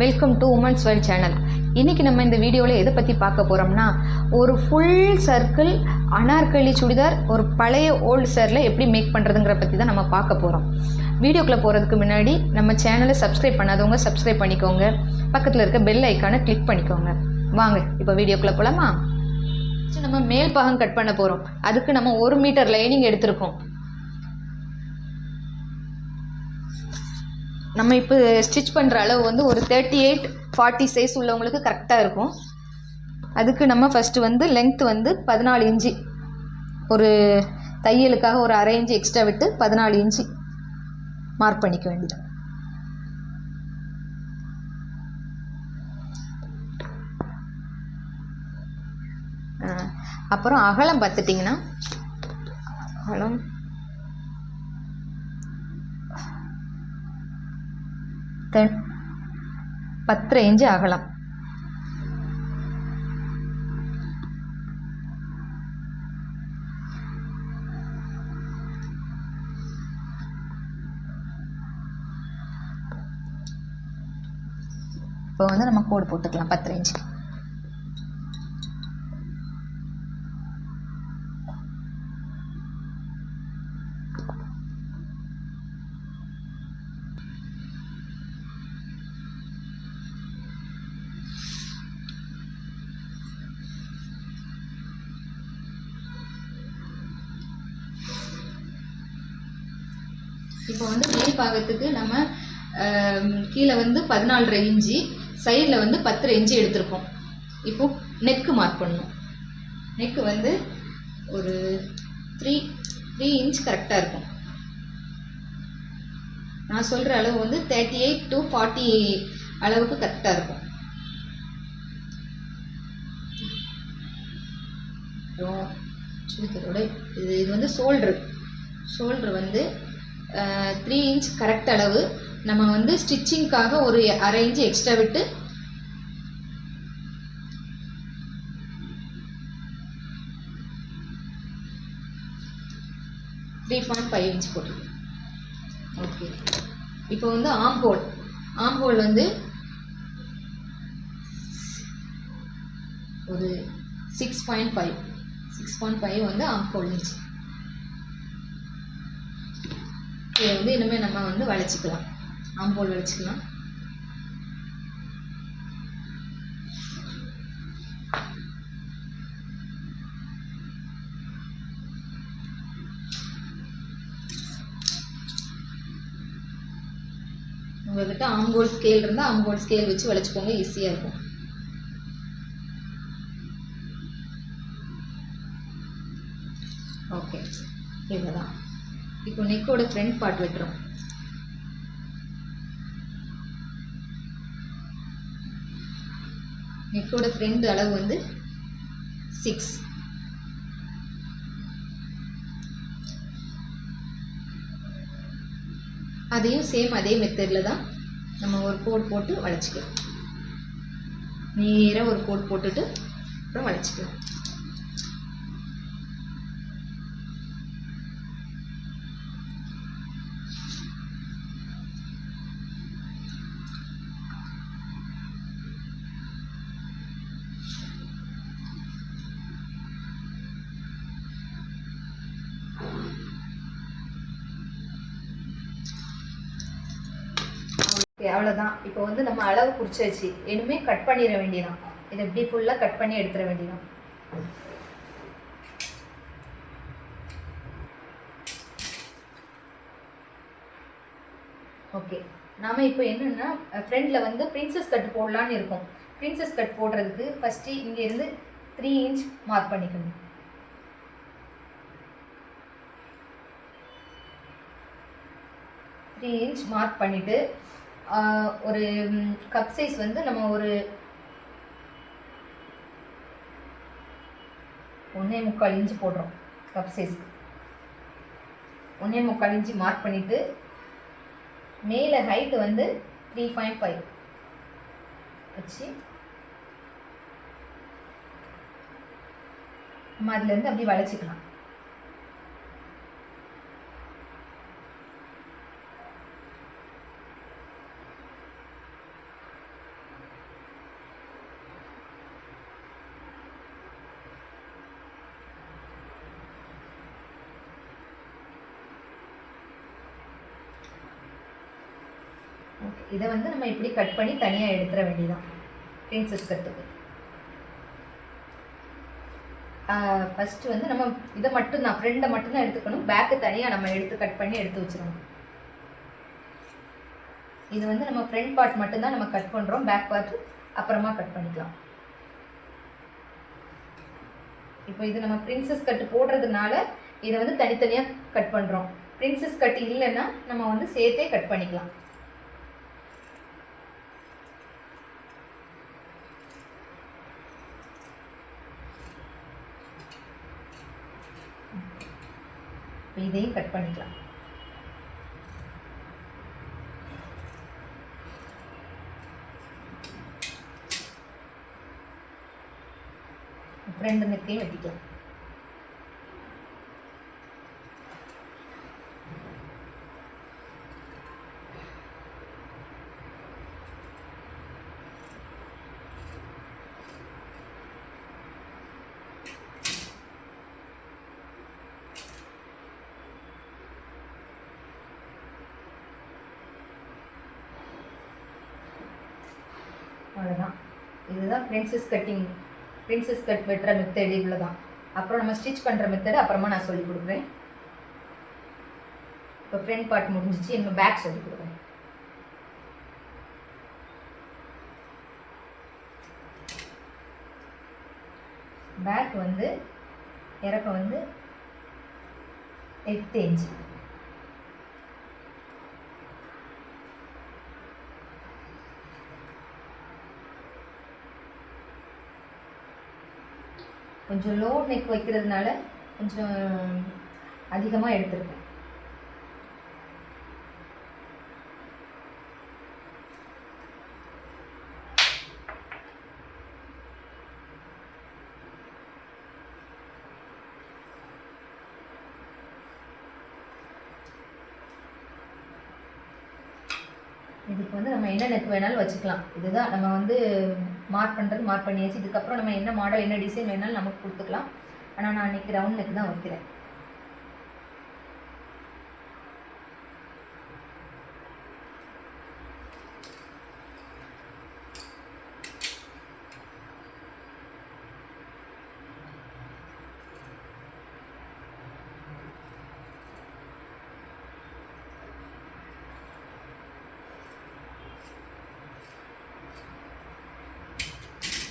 Welcome to women's world channel. இன்றைக்கி நம்ம இந்த வீடியோவில் எதை பற்றி பார்க்க போகிறோம்னா, ஒரு ஃபுல் சர்க்கிள் அனார்கலி சுடிதார் ஒரு பழைய ஓல்டு சேரில் எப்படி மேக் பண்ணுறதுங்கிற பற்றி தான் நம்ம பார்க்க போகிறோம். வீடியோக்குள்ளே போகிறதுக்கு முன்னாடி நம்ம சேனலை சப்ஸ்கிரைப் பண்ணாதவங்க சப்ஸ்கிரைப் பண்ணிக்கோங்க, பக்கத்தில் இருக்க பெல் ஐக்கானை கிளிக் பண்ணிக்கோங்க. வாங்க இப்போ வீடியோக்குள்ளே போகலாமா? நம்ம மேல் பாகம் கட் பண்ண போகிறோம். அதுக்கு நம்ம 1 மீட்டர் லைனிங் எடுத்திருக்கோம். நம்ம இப்போ ஸ்டிச் பண்ணுற அளவு வந்து ஒரு 38-40 சைஸ் உள்ளவங்களுக்கு கரெக்டாக இருக்கும். அதுக்கு நம்ம ஃபஸ்ட்டு லென்த் 14 இன்ச்சு, ஒரு தையலுக்காக ஒரு அரை இன்ச்சு எக்ஸ்ட்ரா விட்டு 14 இன்ச்சு மார்க் பண்ணிக்க வேண்டியது. அப்புறம் அகலம் பார்த்துட்டிங்கன்னா, அகலம் 10 இன்ச்சு அகலம். இப்போ நம்ம கோடு போட்டுக்கலாம் 10 இன்ச்சு. இப்போ மேல் பாகத்துக்கு நம்ம கீழே 14.5 இன்ச்சு, சைடில் 10 இன்ச்சு எடுத்திருக்கோம். இப்போ நெக்கு மார்க் பண்ணணும். நெக்கு ஒரு 3 இன்ச் கரெக்டாக இருக்கும். நான் சொல்கிற அளவு 38 to 40 அளவுக்கு கரெக்டாக இருக்கும். அப்புறம் சுடிதாரோட இது ஷோல்ட்ரு 3 இன்ச் கரெக்ட் அளவு. நம்ம ஸ்டிச்சிங்காக ஒரு அரை இன்ச்சு எக்ஸ்ட்ரா விட்டு (3.5 இன்ச் போட்டுருக்கோம். ஓகே. இப்போ ஆம்ஹோல் ஒரு 6.5 ஆம்ஹோல் இன்ச். இதை இனிமேல் நம்ம வளைச்சிக்கலாம். ஆம்ஹோல் வளைச்சிக்கலாம். உங்கள்கிட்ட ஆம்ஹோல் ஸ்கேல் இருந்தால் ஆம்ஹோல் ஸ்கேல் வச்சு வளைச்சிக்கோங்க, ஈஸியாக இருக்கும். ஓகே, இவ்வளோதான். இப்போ நெக்கோட ஃப்ரண்ட் பார்ட் வெட்டுறோம். நெக்கோட ஃப்ரண்ட் அளவு 6. அதையும் சேம் அதே மெத்தடில் தான் நம்ம ஒரு கோட் போட்டு வளைச்சிக்கலாம். நேராக ஒரு கோட் போட்டுட்டு அப்புறம் வளைச்சிக்கலாம். அவ்வளோதான். இப்போ நம்ம அளவு குறிச்சாச்சு. இனிமே கட் பண்ணிட வேண்டியதான். இதை எப்படி ஃபுல்லாக கட் பண்ணி எடுத்துட வேண்டியதான். ஓகே, நாம் இப்போ என்னென்னா ஃப்ரண்டில் பிரின்சஸ் கட் போடலான்னு இருக்கோம். பிரின்சஸ் கட் போடுறதுக்கு ஃபஸ்ட்டு இங்கேருந்து 3 இன்ச் மார்க் பண்ணிக்கணும். மார்க் பண்ணிவிட்டு ஒரு கப் சைஸ் நம்ம ஒரு 1.25 இன்ச்சு போடுறோம். கப் சைஸ்க்கு 1.25 இன்ச்சு மார்க் பண்ணிவிட்டு மேலே ஹைட்டு 3.5 வச்சு நம்ம அதுலேருந்து அப்படி வளைச்சிக்கலாம். ஓகே, இதை வந்து நம்ம இப்படி கட் பண்ணி தனியாக எடுத்துட வேண்டியதான் பிரின்சஸ் கட்டுக்கு. ஃபஸ்ட்டு வந்து நம்ம இதை மட்டும்தான் ஃப்ரெண்டை மட்டும்தான் எடுத்துக்கணும். பேக்கு தனியாக நம்ம எடுத்து கட் பண்ணி எடுத்து வச்சிடணும். இது வந்து நம்ம ஃப்ரண்ட் பார்ட் மட்டும்தான் நம்ம கட் பண்ணுறோம், பேக் பார்ட்டு அப்புறமா கட் பண்ணிக்கலாம். இப்போ இது நம்ம பிரின்சஸ் கட்டு போடுறதுனால இதை வந்து தனித்தனியாக கட் பண்ணுறோம். பிரின்சஸ் கட்டு இல்லைன்னா நம்ம வந்து சேர்த்தே கட் பண்ணிக்கலாம். இதையும் கட் பண்ணிக்கலாம். ஃப்ரண்ட் நெக்கையும் வெட்டிக்கலாம். அவ்வளோதான். இதுதான் பிரின்சஸ் கட்டிங், பிரின்சஸ் கட் வெட்டுற மெத்தட் இவ்வளோ தான். அப்புறம் நம்ம ஸ்டிச் பண்ணுற மெத்தடு அப்புறமா நான் சொல்லிக் கொடுக்குறேன். இப்போ ஃப்ரண்ட் பார்ட் முடிஞ்சிச்சு, நம்ம பேக் சொல்லிக் கொடுக்குறேன். பேக் வந்து இறக்கம் வந்து 8 இன்ச்சு. கொஞ்சம் லோ நெக் வைக்கிறதுனால கொஞ்சம் அதிகமாக எடுத்துருக்கேன். இதுக்கு வந்து நம்ம என்ன நெக் வேணாலும் வச்சுக்கலாம். இதுதான் நம்ம வந்து மார்க் பண்ணுறது, மார்க் பண்ணியாச்சு. இதுக்கப்புறம் நம்ம என்ன மாடல் என்ன டிசைன் வேணாலும் நமக்கு கொடுத்துக்கலாம். ஆனால் நான் இன்றைக்கி ரவுண்ட் நெக் தான் வைக்கிறேன்.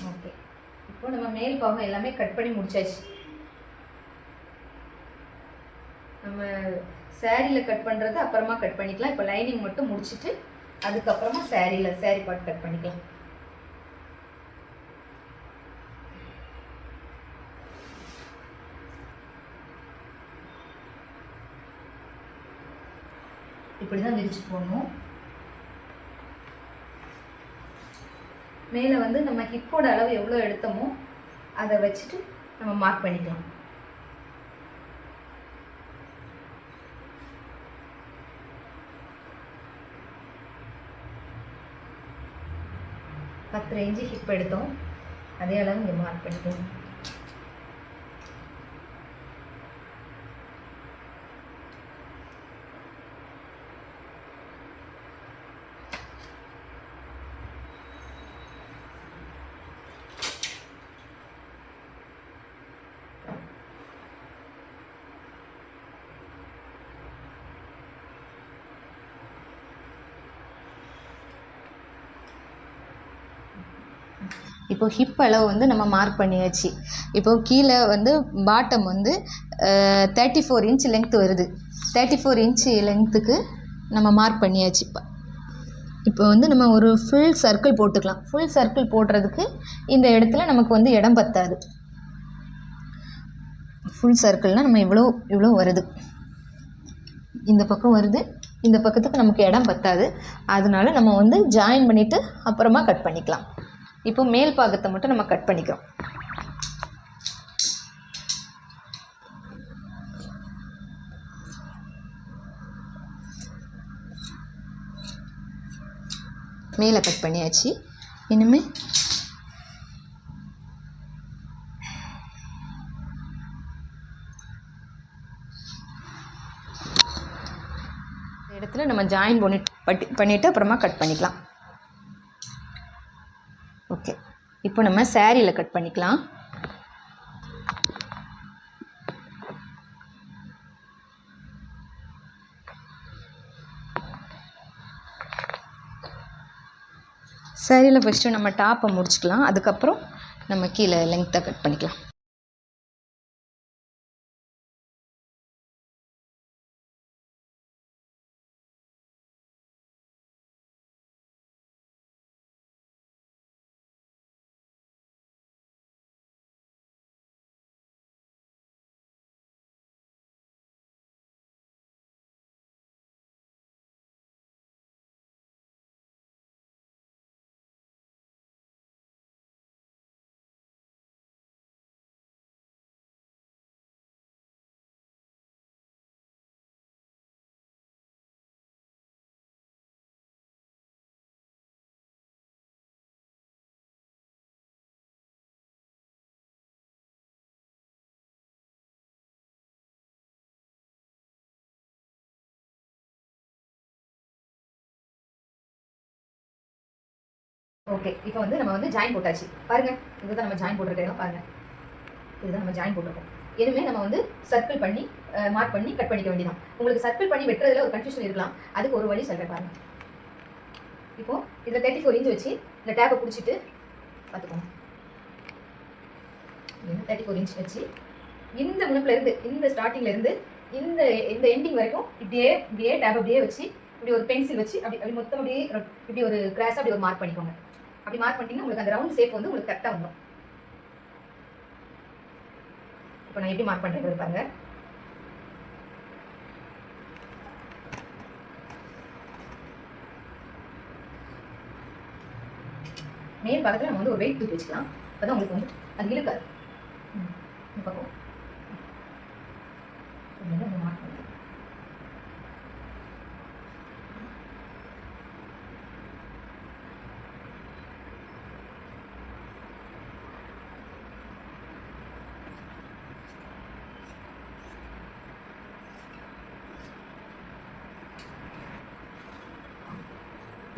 ஓகே, இப்போ நம்ம மேல் பாகம் எல்லாமே கட் பண்ணி முடிச்சாச்சு. நம்ம சாரியில் கட் பண்ணுறது அப்புறமா கட் பண்ணிக்கலாம். இப்போ லைனிங் மட்டும் முடிச்சுட்டு அதுக்கப்புறமா சாரி பார்ட் கட் பண்ணிக்கலாம். இப்படி தான் விரிச்சு போடணும். மேலே வந்து நம்ம ஹிப்போட அளவு எவ்வளோ எடுத்தோமோ அதை வச்சுட்டு நம்ம மார்க் பண்ணிக்கலாம். பத்து இன்ச்சு ஹிப் எடுத்தோம், அதே அளவு இங்கே மார்க் பண்ணிக்கலாம். இப்போ ஹிப் அளவு வந்து நம்ம மார்க் பண்ணியாச்சு. இப்போ கீழே வந்து பாட்டம் வந்து 34 இன்ச் லென்த் வருது. 34 இன்ச் லென்த்துக்கு நம்ம மார்க் பண்ணியாச்சு. இப்போ வந்து நம்ம ஒரு ஃபுல் சர்க்கிள் போட்டுக்கலாம். ஃபுல் சர்க்கிள் போடுறதுக்கு இந்த இடத்துல நமக்கு வந்து இடம் பத்தாது. ஃபுல் சர்க்கிள்னால் நம்ம இவ்வளோ வருது, இந்த பக்கம் வருது, இந்த பக்கத்துக்கு நமக்கு இடம் பத்தாது. அதனால நம்ம வந்து ஜாயின் பண்ணிவிட்டு அப்புறமா கட் பண்ணிக்கலாம். இப்போ மேல் பாகத்தை மட்டும் நம்ம கட் பண்ணிக்கிறோம். மேலே கட் பண்ணியாச்சு. இனிமேல் இடத்துல நம்ம ஜாயின் பண்ணிவிட்டு அப்புறமா கட் பண்ணிக்கலாம். ஓகே, இப்போ நம்ம சாரியில் கட் பண்ணிக்கலாம். சாரியில் ஃபஸ்ட்டு நம்ம டாப்பை முடிச்சுக்கலாம், அதுக்கப்புறம் நம்ம கீழே லெங்க்த்தாக கட் பண்ணிக்கலாம். ஓகே, இப்போ வந்து நம்ம வந்து ஜாயின் போட்டாச்சு. பாருங்கள், இதுதான் நம்ம ஜாயின் போட்டிருக்கோம். பாருங்கள், இதுதான் நம்ம ஜாயின் போட்டிருக்கோம். இனிமேல் நம்ம வந்து சர்க்கிள் பண்ணி மார்க் பண்ணி கட் பண்ணிக்க வேண்டியதான். உங்களுக்கு சர்க்கிள் பண்ணி வெட்டுறதுல ஒரு கன்ஃபியூஷன் இருக்கலாம், அதுக்கு ஒரு வழி சொல்கிறேன் பாருங்கள். இப்போது இதில் 34 இன்ச் வச்சு இந்த டேப்பை பிடிச்சிட்டு பார்த்துக்கோங்க. 34 இன்ச் வச்சு இந்த முனுப்புலேருந்து, இந்த ஸ்டார்டிங்லேருந்து இந்த இந்த எண்டிங் வரைக்கும் இப்படியே டேப் அப்படியே வச்சு இப்படி ஒரு பென்சில் வச்சு அப்படி மொத்தம் அப்படியே இப்படி ஒரு கிராஸாக அப்படி ஒரு மார்க் பண்ணிக்கோங்க. அப்படி மார்க் பண்ணிட்டீங்கன்னா உங்களுக்கு அந்த ரவுண்ட் ஷேப் வந்து உங்களுக்கு கரெக்டாக வந்துடும். இப்போ நான் எப்படி மார்க் பண்ணுறது பாருங்க. மேல் பாகத்தில் நம்ம வந்து ஒரு வெயிட் தூக்கி வச்சுக்கலாம், அப்போதான் உங்களுக்கு வந்து அது இழுக்காது. இந்த பக்கம் மார்க் பண்ணுறேன்.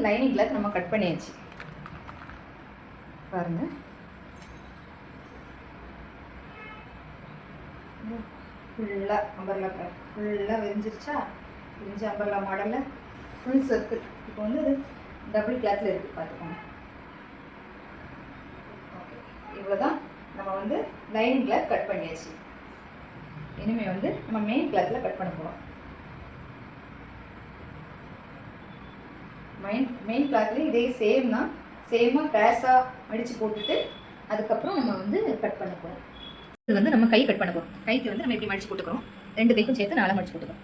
லைனிங் கிளாத் நம்ம கட் பண்ணியாச்சு பாருங்க. ஃபுல்லாக அம்பர்லா ஃபுல்லாக விரிஞ்சிருச்சா, விரிஞ்ச அம்பர்லா மாடலில் ஃபுல் சர்க்கிள். இப்போ வந்து அது டபுள் கிளாத்தில் இருக்குது பார்த்துக்கோங்க. ஓகே, இவ்வளோ தான் நம்ம வந்து லைனிங் கிளாத் கட் பண்ணியாச்சு. இனிமேல் வந்து நம்ம மெயின் கிளாத்தில் கட் பண்ண போகிறோம். மெயின் கிளாத்லேயும் இதே சேம் தான், சேமாக கிராஸாக அடித்து போட்டுட்டு அதுக்கப்புறம் நம்ம வந்து கட் பண்ண போகிறோம். இது வந்து நம்ம கை கட் பண்ண போகிறோம். கைக்கு வந்து நம்ம இப்படி மடிச்சு போட்டுக்கிறோம், 2 கைக்கும் சேர்த்து 4 மடிச்சு போட்டுக்கிறோம்.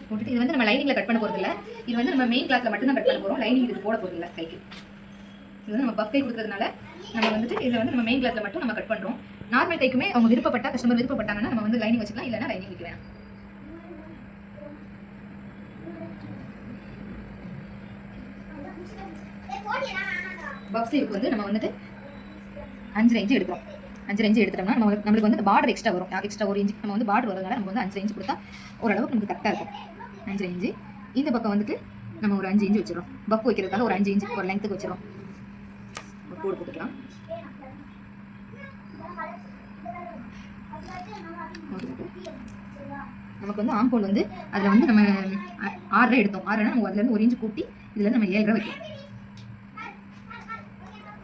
போட்டுட்டு இது வந்து நம்ம லைனிங்கில் கட் பண்ண போகிறது இல்லை, இது வந்து நம்ம மெயின் கிளாத்தில் மட்டும்தான் கட் பண்ண போகிறோம். லைனிங் இது போட போகிறது இல்லை கைக்கு. இது வந்து நம்ம பஃப் கை கொடுக்கறதுனால நம்ம வந்துட்டு இதில் வந்து நம்ம மெயின் கிளாத்தில் மட்டும் நம்ம கட் பண்ணுறோம். நார்மல் கைக்குமே அவங்க விருப்பப்பட்ட கஸ்டமர் விருப்பப்பட்டாங்கன்னா நம்ம வந்து லைனிங் வச்சுக்கலாம், இல்லைன்னா லைனிங் வைக்க வேணாம். பஃப் ஸ்லீவுக்கு வந்து நம்ம வந்துட்டு 5 இன்ச்சு எடுக்கிறோம். 5 இன்ச்சு எடுத்துட்டோம்னா நம்மளுக்கு வந்து பார்டர் எக்ஸ்ட்ரா வரும். எக்ஸ்ட்ரா 1 இன்ச்சு நம்ம வந்து பார்டர் வரதுனால நம்ம வந்து 5 இன்ச்சு கொடுத்தா ஓரளவுக்கு நமக்கு கரெக்டாக இருக்கும். 5 இன்ச்சு இந்த பக்கம் வந்துட்டு நம்ம ஒரு 5 இன்ச்சு வச்சிடறோம். பஃப் வைக்கிறதுக்காக ஒரு 5 இன்ச்சு ஒரு லெங்க்த்துக்கு வச்சிடறோம். ஒரு கோடு போட்டுக்கலாம். நமக்கு வந்து ஆம்போல் வந்து அதில் வந்து நம்ம 6 எடுத்தோம். 6 நம்ம அதுலேருந்து 1 இன்ச்சு கூட்டி இதில் நம்ம 7 வைக்கிறோம்.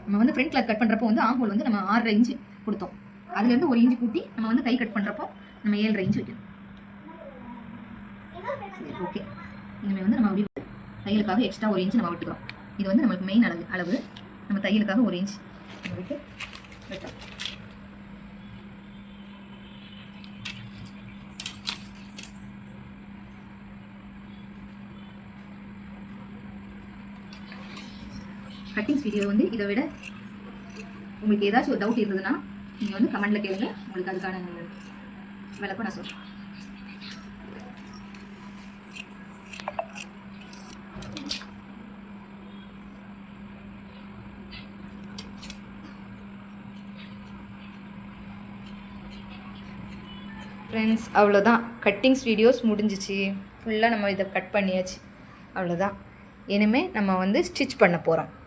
நம்ம வந்து ஃப்ரண்ட் கிளாத் கட் பண்ணுறப்போ வந்து ஆம்போல் வந்து நம்ம 6 இன்ச்சு கொடுத்தோம், அதுலேருந்து 1 இன்ச்சு கூட்டி நம்ம வந்து கை கட் பண்ணுறப்போ நம்ம 7 இன்ச்சு வைக்கணும். சரி, ஓகே. இனிமேல் வந்து நம்ம அப்படி தையலுக்காக எக்ஸ்ட்ரா 1 இன்ச்சு நம்ம விட்டுக்கிறோம். இது வந்து நம்மளுக்கு மெயின் அளவு. நம்ம தையலுக்காக 1 இன்ச் நம்ம விட்டு வைக்கிறோம். கட்டிங்ஸ் வீடியோ வந்து இதை விட உங்களுக்கு ஏதாச்சும் ஒரு டவுட் இருந்ததுன்னா நீங்கள் வந்து கமெண்ட்டில் கேளுங்க, உங்களுக்கு அதுக்கான விளக்கம் நான் சொல்கிறேன். ஃப்ரெண்ட்ஸ், அவ்வளோதான், கட்டிங்ஸ் வீடியோஸ் முடிஞ்சிச்சு. ஃபுல்லாக நம்ம இதை கட் பண்ணியாச்சு. அவ்வளோதான். இனிமேல் நம்ம வந்து ஸ்டிச் பண்ண போகிறோம்.